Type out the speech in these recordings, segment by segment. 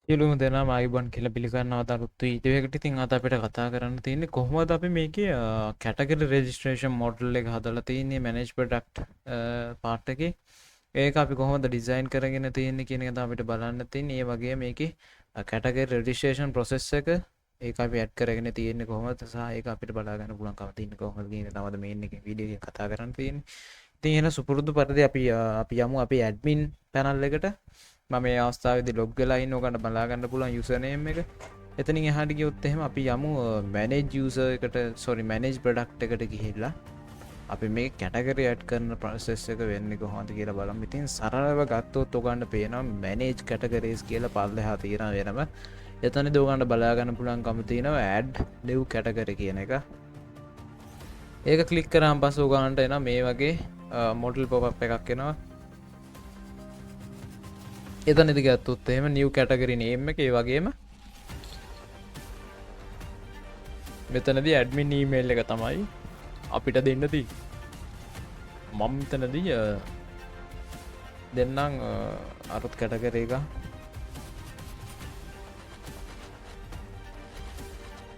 සියලුම දෙනාම ආයුබෝවන් කියලා පිළිගන්නවා අලුත් වීඩියෝ එකකට. ඉතින් අද අපිට කතා කරන්න තියෙන්නේ කොහොමද අපි මේකේ කැටගරි රෙජිස්ට්‍රේෂන් මොඩල් එක හදලා තියෙන්නේ මැනේජ් ප්‍රොඩක්ට් පාර්ට් එකේ. ඒක අපි කොහොමද ඩිසයින් කරගෙන තියෙන්නේ කියන එක තමයි අපිට බලන්න තියෙන්නේ. ඒ වගේ මේකේ කැටගරි රෙජිස්ට්‍රේෂන් ප්‍රොසෙස් එක ඒක අපි ඇඩ් කරගෙන තියෙන්නේ කොහොමද සහ ඒක අපිට බලා ගන්න පුළුවන්කම තියෙන්නේ කොහොමද කියන තමයි මේන් එකේ වීඩියෝ එක කතා කරන්න තියෙන්නේ. ඉතින් එහෙනම් සුපුරුදු පරිදි අපි යමු අපේ ඇඩ්මින් පැනල් එකට. මම මේ අවස්ථාවේදී ලොග් වෙලා ඉන්න ඔයගන්ට බලා ගන්න පුළුවන් යූසර් නේම් එක. එතනින් එහාට ගියොත් එහෙම අපි යමු මැනේජ් යූසර් එකට මැනේජ් ප්‍රොඩක්ට් එකට ගිහිල්ලා අපි මේ කැටගරි ඇඩ් කරන ප්‍රොසෙස් එක වෙන්නේ කොහොමද කියලා බලමු. ඉතින් සරලව ගත්තොත් ඔයගන්ට පේනවා මැනේජ් කැටගරීස් කියලා පල්ලෙහා තියෙනවා වෙනම. එතනදී ඔයගන්ට බලා ගන්න පුළුවන්කම තියෙනවා ඇඩ් new category කියන එක. ඒක ක්ලික් කරාම පස්සේ ඔයගන්ට එනවා මේ වගේ මොඩල් පොප් එකක් එනවා. එතනදි ගත්තොත් එහෙම new category name එක ඒ වගේම මෙතනදී admin email එක තමයි අපිට දෙන්න තියෙන්නේ. මම මෙතනදී දෙන්නම් අරුත් category එක.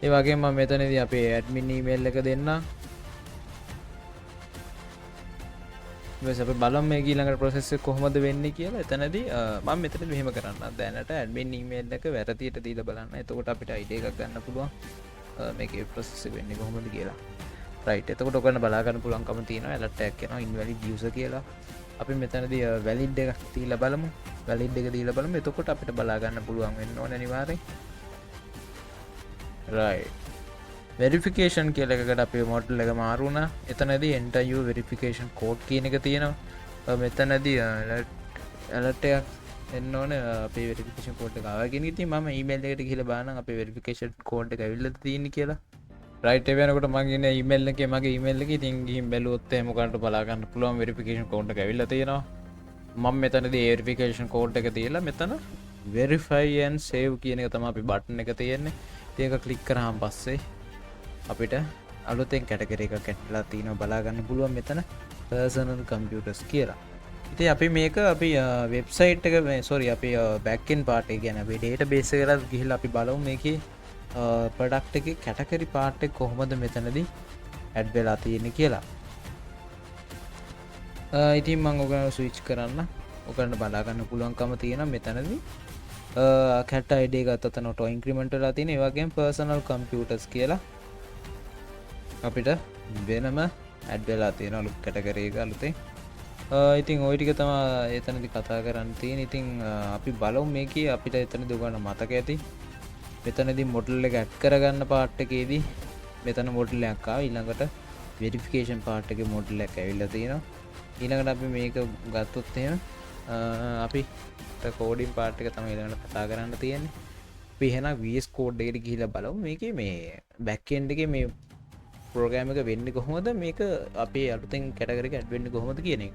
ඒ වගේම මම මෙතනදී අපේ admin email එක දෙන්නම්. අපි බලමු මේ ඊළඟ process එක කොහොමද වෙන්නේ කියලා. එතනදී මම මෙතනදී මෙහෙම කරන්න. දැනට admin email එක වැරදියට දීලා බලන්න. එතකොට අපිට idea එකක් ගන්න පුළුවන් මේකේ process එක වෙන්නේ කොහොමද කියලා. right. එතකොට ඔයගොල්ලන් බලා ගන්න පුළුවන්කම තියෙනවා alert එකක් එනවා invalid user කියලා. අපි මෙතනදී valid එකක් දීලා බලමු. valid එක දීලා බලමු. එතකොට අපිට බලා ගන්න පුළුවන් වෙන්න ඕනේ අනිවාර්යෙන්. right. වෙරිෆිකේෂන් කියලා එකකට අපේ මොඩල් එක මාරු වුණා. එතනදී enter your verification code කියන එක තියෙනවා. මෙතනදී alert එකක් එන්න ඕනේ අපේ verification code එක ආවා කියන එක. ඉතින් මම email එකට ගිහලා බලනවා අපේ verification code එක ඇවිල්ලාද තියෙන්නේ කියලා. right ඒ වෙනකොට මම ඉන්නේ email එකේ මගේ email එකේ. ඉතින් ගිහින් බැලුවොත් එහෙම ඔයගන්ට බලා ගන්න පුළුවන් verification code එක ඇවිල්ලා තියෙනවා. මම මෙතනදී verification code එක තියලා මෙතන verify and save කියන එක තමයි අපි button එක තියෙන්නේ. ඉතින් ඒක click කරාම පස්සේ අපිට අලුතෙන් කැටගරි එකක් ඇටලා තියෙනවා බලා ගන්න පුළුවන් මෙතන personal computers කියලා. ඉතින් අපි මේක අපි වෙබ්සයිට් එක අපි back end part එක ගැන අපි database එකට ගිහිල්ලා අපි බලමු මේකේ product එකේ category part එක කොහොමද මෙතනදී add වෙලා තියෙන්නේ කියලා. ඉතින් මම ඔයගොල්ලෝ switch කරන්න. ඔයගොල්ලන්ට බලා ගන්න පුළුවන්කම තියෙනවා මෙතනදී cat ID එක අතන auto increment වෙලා තියෙන. ඒ වගේම personal computers කියලා අපිට වෙනම ඇඩ් වෙලා තියෙන අලුත් කැටගරි එක අලුතෙන්. ඉතින් ওই ටික තමයි එතනදී කතා කරන්න තියෙන්නේ. ඉතින් අපි බලමු මේකේ අපිට එතනදී ඔයගොල්ලෝ මතක ඇති. මෙතනදී මොඩල් එක ඇඩ් කරගන්න පාර්ට් එකේදී මෙතන මොඩල් එකක් ආවා. ඊළඟට වෙරිෆිකේෂන් පාර්ට් එකේ මොඩල් එකක් ඇවිල්ලා තියෙනවා. ඊළඟට අපි මේක ගත්තොත් එහෙම අපි කෝඩින් පාර්ට් එක තමයි ඊළඟට කතා කරන්න තියෙන්නේ. අපි එහෙනම් VS Code එකට ගිහිල්ලා බලමු මේකේ මේ back end එකේ මේ ප්‍රෝග්‍රෑම් එක වෙන්නේ කොහොමද මේක අපේ අලුතෙන් කැටගරි එක ඇඩ් වෙන්නේ කොහොමද කියන එක.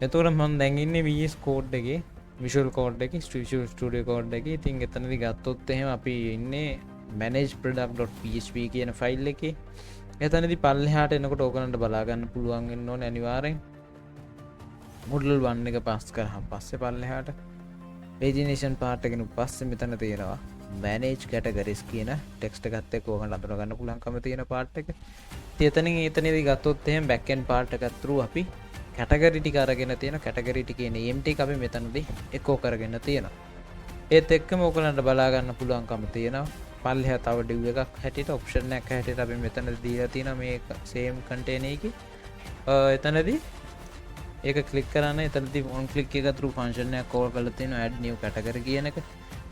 එතකොට මම දැන් ඉන්නේ VS Code එකේ Visual Code එකේ Visual Studio Code එකේ. ඉතින් එතනදී ගත්තොත් එහෙම අපි ඉන්නේ manageproduct.php කියන ෆයිල් එකේ. එතනදී පල්ලෙහාට එනකොට ඕගලන්ට බලා ගන්න පුළුවන් වෙන්න ඕනේ අනිවාර්යෙන්. Model 1 එක පාස් කරාම පස්සේ පල්ලෙහාට pagination part එකෙන් පස්සේ මෙතන තියෙනවා manage categories කියන text එකත් එක්ක ඕගොල්ලෝ අඳුර ගන්න පුළුවන්කම තියෙන part එක. ඉතින් එතනදී ගත්තොත් එහෙම back end part එක through අපි category ටික අරගෙන තියෙන category ටිකේ name ටික අපි මෙතනදී echo කරගෙන තියෙනවා. ඒත් එක්කම ඕගොල්ලන්ට බලා ගන්න පුළුවන්කම තියෙනවා පල්ලෙහා තව div එකක් හැටියට option එකක් හැටියට අපි මෙතනදී දීලා තියෙනවා මේ same container එකේ. එතනදී ඒක click කරන්න. එතනදී on click එක through function එකක් call කරලා තියෙනවා add new category කියන එක.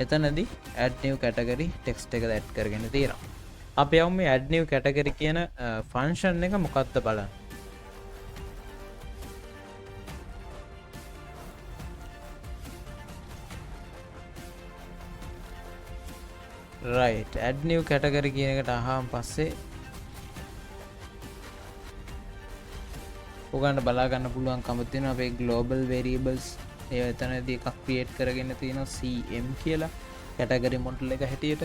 එතනදී add new category text එක add කරගෙන තියෙනවා. අපි යමු මේ add new category කියන function එක මොකක්ද බලන්න. right add new category කියන එකට අහාම පස්සේ ඔයගොල්ලන්ට බලා ගන්න පුළුවන්කම තියෙනවා අපේ global variables ඒ එතනදී එකක් create කරගෙන තියෙනවා CM කියලා category model එක හැටියට.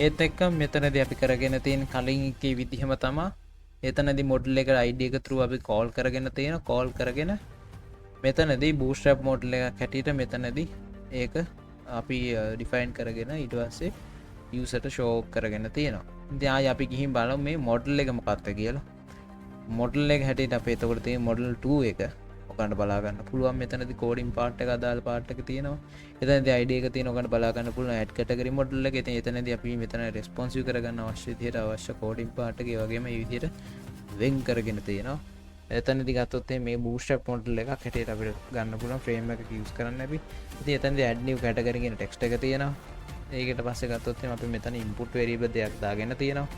ඒත් එක්කම මෙතනදී අපි කරගෙන තියෙන කලින් එකේ විදිහම තමයි එතනදී model එක ID එක through අපි call කරගෙන තියෙනවා. call කරගෙන මෙතනදී bootstrap model එකක් හැටියට මෙතනදී ඒක අපි ඩිෆයින් කරගෙන ඊට පස්සේ යසට ෂෝ කරගෙන තියෙනවා. ඉතින් ආයි අපි ගිහින් බලමු මේ මොඩල් එක මොකක්ද කියලා. මොඩල් එක හැටියට අපේ එතකොට තියෙන මොඩල් 2 එක ඔකන්ට බලා ගන්න පුළුවන්. මෙතනදී කෝඩින් පාර්ට් එක අදාළ පාර්ට් එක තියෙනවා. එතනදී ID එක තියෙනවා. ඔකන්ට බලා ගන්න පුළුවන් ඇඩ් කැටගරි මොඩල් එක. ඉතින් එතනදී අපි මෙතන රෙස්පොන්සිව් කරගන්න අවශ්‍ය විදිහට අවශ්‍ය කෝඩින් පාර්ට් එක ඒ වගේම මේ විදිහට වෙන් කරගෙන තියෙනවා. එතනදී ගත්තොත් මේ බූට්ස්ට්‍රැප් මොඩල් එකක් හැටියට අපිට ගන්න පුළුවන් ෆ්‍රේම් එකක යූස් කරන්න අපි. ඉතින් එතනදී add new category කියන ටෙක්ස්ට් එක තියෙනවා. ඒකට පස්සේ ගත්තොත් අපි මෙතන input variable දෙයක් දාගෙන තියෙනවා.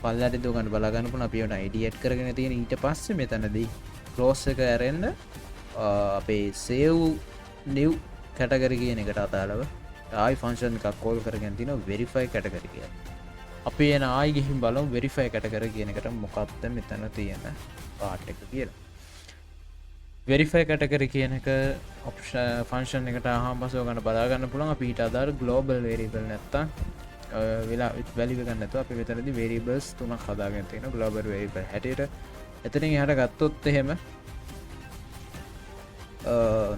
පල්ලට දුගන්න බලා ගන්න පුළුවන් අපි උඩ id add කරගෙන තියෙන. ඊට පස්සේ මෙතනදී close එක ඇරෙන්න අපේ save new category කියන එකට අදාළව ආයි ෆන්ක්ෂන් එකක් කෝල් කරගෙන තියෙනවා verify category කියලා. අපි එන ආයි ගිහින් බලමු verify category කියන එකට මොකක්ද මෙතන තියෙන පාර්ට් එක කියලා. verify category කියන එක ඔප්ෂන් ෆන්ක්ෂන් එකට ආවම පස්සේ ඔයගොල්ලෝ බලා ගන්න පුළුවන් අපි ඊට අදාළ global variable නැත්තම් වෙලා වැලියු ගන්න නැතුව අපි මෙතනදී variables තුනක් හදාගෙන තියෙනවා global variable හැටියට. එතනින් එහාට ගත්තොත් එහෙම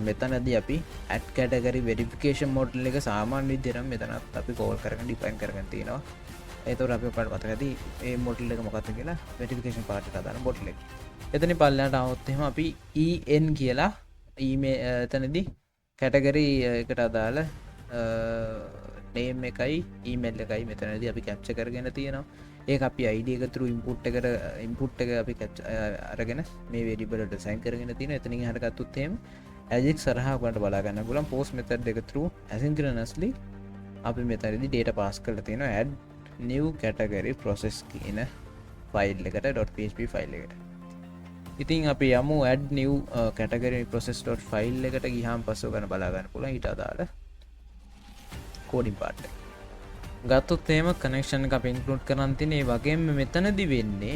මෙතනදී අපි add category verification model එක සාමාන්‍ය විදිහට මෙතනත් අපි call කරගෙන define කරගෙන තියෙනවා. ඒතකොට අපි ඔයාලට මතක ඇති මේ model එක මොකක්ද කියලා verification part එකට අදාළ model එක. එතනින් පල්ලෙහාට આવොත් එහෙම අපි en කියලා email එතනදී category එකට අදාළ name එකයි email එකයි මෙතනදී අපි capture කරගෙන තියෙනවා. ඒක අපි id එක through input එක අපි අරගෙන මේ variable එකට assign කරගෙන තියෙනවා. එතනින් එහාට ගත්තොත් එහෙම ajax සරහා ඔයගලන්ට බලා ගන්න පුළුවන් post method එක through asynchronously අපි මෙතනදී data pass කරලා තියෙනවා add new category process කියන file එකට .php file එකට. ඉතින් අපි යමු add new category process.file එකට ගියාම පස්සේ ඔයගලන්ට බලා ගන්න පුළුවන් ඊට අදාළ coding part එක. ගත්තොත් එහෙම කනෙක්ෂන් එක අපි ඉන්ක්ලූඩ් කරන් තියෙන ඒ වගේම මෙතනදී වෙන්නේ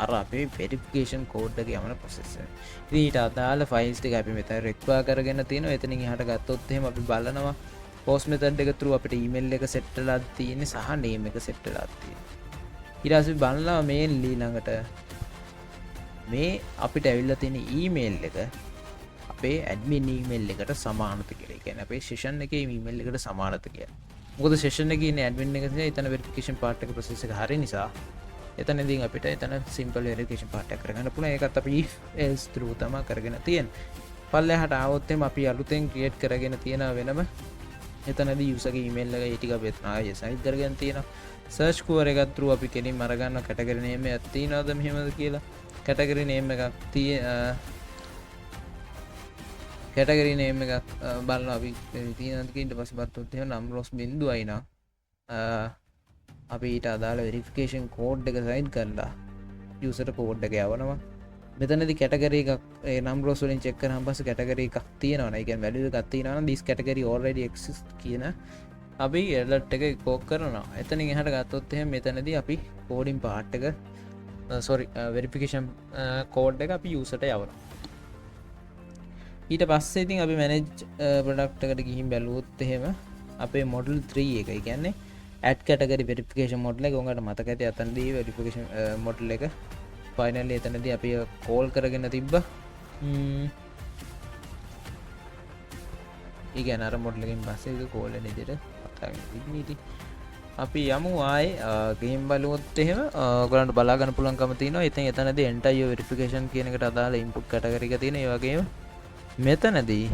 අර අපේ වෙරිෆිකේෂන් කෝඩ් එක යවන process එක. ඉතින් ඊට අදාළ ෆයිල්ස් ටික අපි මෙතන require කරගෙන තියෙනවා. එතනින් එහාට ගත්තොත් එහෙම අපි බලනවා post method එක through අපිට email එක set වෙලා තියෙන්නේ සහ name එක set වෙලා තියෙන්නේ. ඊට පස්සේ බලනවා mainly ළඟට මේ අපිට ඇවිල්ලා තියෙන email එක අපේ admin email එකට සමානද කියලා. ඒ කියන්නේ අපේ session එකේ email එකට සමානද කියලා. මොකද session එකේ ඉන්නේ admin එක නිසා එතන verification part එක process එක හරිය නිසා එතනදී අපිට එතන simple verification part එක කරගන්න පුළුවන්. ඒකත් අපි if else through තමයි කරගෙන තියෙන්නේ. පල්ලෙහාට ආවොත් එimhe අපි අලුතෙන් create කරගෙන තියෙන වෙනම එතනදී user ගේ email එක ඒ ටික අපි ආයෙ assign කරගෙන තියෙනවා. search query එකත් through අපි කෙලින්ම අරගන්න category name එකක් තියනවද මෙහෙමද කියලා. category name එකක් category name එකක් බලනවා අපි තියෙනවද කියලා. ඊට පස්සේ බලතොත් එහෙම number of බිඳුවයි නම් අපි ඊට අදාළ verification code එක assign කරලා user code එක යවනවා. මෙතනදී category එකක් ඒ number වලින් check කරාම පස්සේ category එකක් තියෙනවා නේ. ඒ කියන්නේ value එකක් තියෙනවා නම් this category already exist කියන අපි alert එක echo කරනවා. එතනින් එහාට ගත්තොත් එහෙම මෙතනදී අපි coding part එක verification code එක අපි user ට යවනවා. ඊට පස්සේ ඉතින් අපි manage product එකට ගිහින් බැලුවොත් එහෙම අපේ model 3 එක ඒ කියන්නේ add category verification model එක උංගකට මතක ඇති. අතනදී verification model එක finally එතනදී අපි call කරගෙන තිබ්බා. ඒ කියන්නේ අර model එකෙන් පස්සේ ඒක call වෙන විදිහට අතාගෙන ඉන්නේ. අපි යමු ආයේ ගේම් බලුවොත් එහෙම ඔයගලන්ට බලා ගන්න පුළුවන්කම තියෙනවා. ඉතින් එතනදී entire verification කියන එකට අදාළ input category එක තියෙන. ඒ වගේම මෙතනදී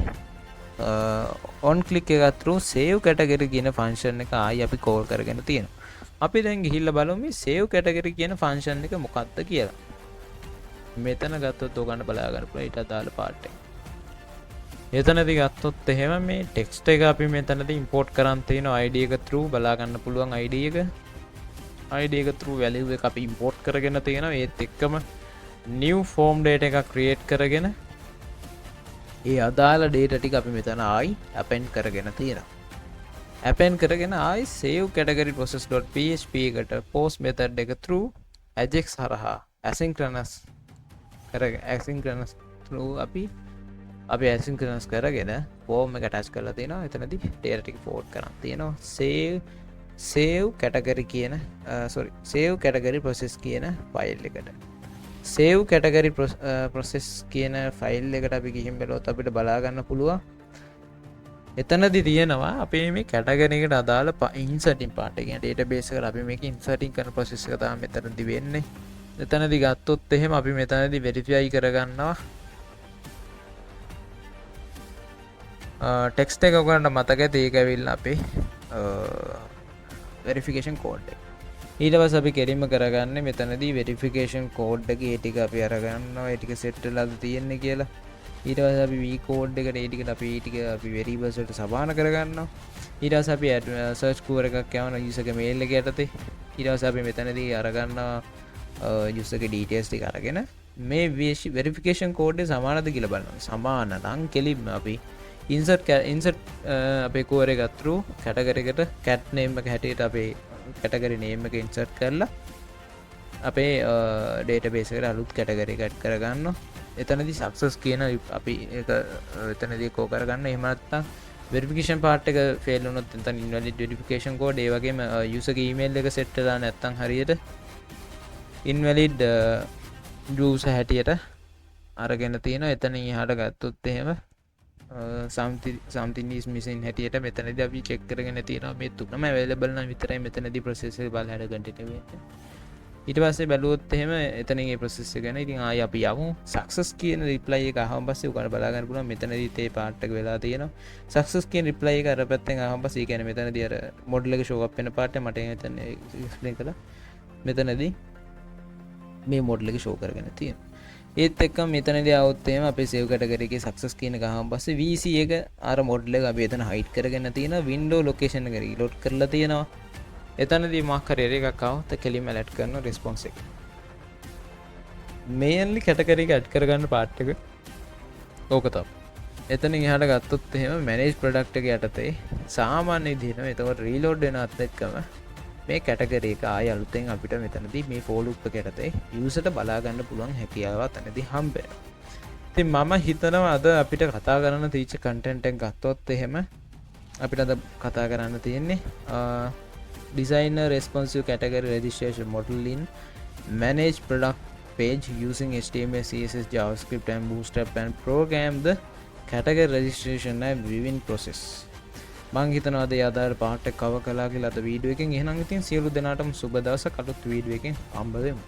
on click එක through save category කියන function එක ආයි අපි call කරගෙන තියෙනවා. අපි දැන් ගිහිල්ලා බලමු මේ save category කියන function එක මොකක්ද කියලා. මෙතන ගත්තොත් ඔයගොල්ලන්ට බලා ගන්න පුළුවන් ඊට අදාළ part එක. එතනදී ගත්තොත් එහෙම මේ text එක අපි මෙතනදී import කරන් තියෙනවා id එක through බලා ගන්න පුළුවන් id එක through value එක අපි import කරගෙන තියෙනවා. ඒත් එක්කම new form data එකක් create කරගෙන ඒ අදාළ data ටික අපි මෙතන ආයි append කරගෙන තියෙනවා. append කරගෙන ආයි save category process.php එකට post method එක through ajax හරහා asynchronous through අපි asynchronous කරගෙන form එක attach කරලා තියෙනවා. එතනදී data ටික forward කරන් තියෙනවා. save category process කියන file එකට. save category process කියන ෆයිල් එකට අපි ගිහින් බලුවොත් අපිට බලා ගන්න පුළුවන් එතනදි තියෙනවා අපේ මේ කැටගරියකට අදාළ ඉන්සර්ටින් පාර්ට් එක. ඩේටාබේස් එකට අපි මේක ඉන්සර්ටින් කරන ප්‍රොසෙස් එක තමයි මෙතනදි වෙන්නේ. එතනදි ගත්තොත් එහෙම අපි මෙතනදි වෙරිෆයි කරගන්නවා ටෙක්ස්ට් එක ඔයගලන්ට මතක ඇති ඒක ඇවිල්ලා අපේ වෙරිෆිකේෂන් කෝඩ් එක. ඊට පස්සේ අපි කෙලින්ම කරගන්නේ මෙතනදී වෙරිෆිකේෂන් කෝඩ් එක ඒ ටික අපි අරගන්නවා ඒ ටික සෙට් වෙලාද තියෙන්නේ කියලා. ඊට පස්සේ අපි v කෝඩ් එකට ඒ ටිකට අපි ඒ ටික අපි වෙරියබල්ස් වලට සමාන කරගන්නවා. ඊට පස්සේ අපි සර්ච් කූවර් එකක් යවනවා යූසර් ගේ මේල් එක යටතේ. ඊට පස්සේ අපි මෙතනදී අරගන්නවා යූසර් ගේ ඩීටේල්ස් ටික අරගෙන මේ වෙරිෆිකේෂන් කෝඩ් එක සමානද කියලා බලනවා. සමාන නම් කෙලින්ම අපි ඉන්සර්ට් අපේ කූවර් එක through කැටගරි එකට cat name එක හැටියට අපේ කැටගරි නේම් එක ඉන්සර්ට් කරලා අපේ ඩේටාබේස් එකට අලුත් කැටගරි එකක් ඇඩ් කරගන්නවා. එතනදී සක්සස් කියන අපි ඒක එතනදී කෝ කරගන්න. එහෙම නැත්නම් වෙරිෆිකේෂන් පාර්ට් එක ෆේල් වුණොත් එතන ඉන්වැලිඩ් වෙරිෆිකේෂන් කෝඩ් ඒ වගේම යූසර් ගේ ඊමේල් එක සෙට් වෙලා නැත්නම් හරියට ඉන්වැලිඩ් යූසර් හැටියට අරගෙන තියෙනවා. එතනින් එහාට ගත්තොත් එහෙම something is missing හැටියට මෙතනදී අපි චෙක් කරගෙන තියෙනවා මේ තුනම available නම් විතරයි මෙතනදී process එක බලහට continue වෙන්නේ. ඊට පස්සේ බැලුවොත් එහෙම එතනින් මේ process එක ගැන ඉතින් ආයි අපි යමු success කියන reply එක ආවම පස්සේ උගල බලා ගන්න පුළුවන් මෙතනදී තේ part එක වෙලා තියෙනවා. success කියන reply එක අර පැත්තෙන් ආවම පස්සේ ඒ කියන්නේ මෙතනදී අර model එක show up වෙන part එක මට එතන explain කළා. මෙතනදී මේ model එක show කරගෙන තියෙනවා. ඒත් එක්ක මෙතනදී આવුත් එහෙම අපේ save category එකේ success කියන ගහම පස්සේ VC එක අර model එක අපි එතන hide කරගෙන තියෙනවා window location එක reload කරලා තියෙනවා. එතනදී මාක් හරි එකක් આવුත් කෙලින්ම alert කරන response එක. mainly category එක add කරගන්න part එක ඕක තමයි. එතනින් එහාට ගත්තොත් එහෙම manage product එක යටතේ සාමාන්‍ය විදිහට එතකොට reload වෙනවත් එක්කම මේ කැටගරි එක ආය අලුතෙන් අපිට මෙතනදී මේ for loop එක යටතේ යූසර්ට බලා ගන්න පුළුවන් හැකියාව අතනදී හම්බ වෙනවා. ඉතින් මම හිතනවා අද අපිට කතා කරන්න තීච්ච content එක ගත්තොත් එහෙම අපිට අද කතා කරන්න තියෙන්නේ designer responsive category registration model in manage product page using HTML, CSS, JavaScript and Bootstrap and program the category registration and viewing process. මං හිතනවා අද ආදාර පාට කව කලා කියලා අද වීඩියෝ එකෙන්. එහෙනම් ඉතින් සියලු දෙනාටම සුබ දවසක්. අලුත් වීඩියෝ එකෙන් හම්බ වෙමු.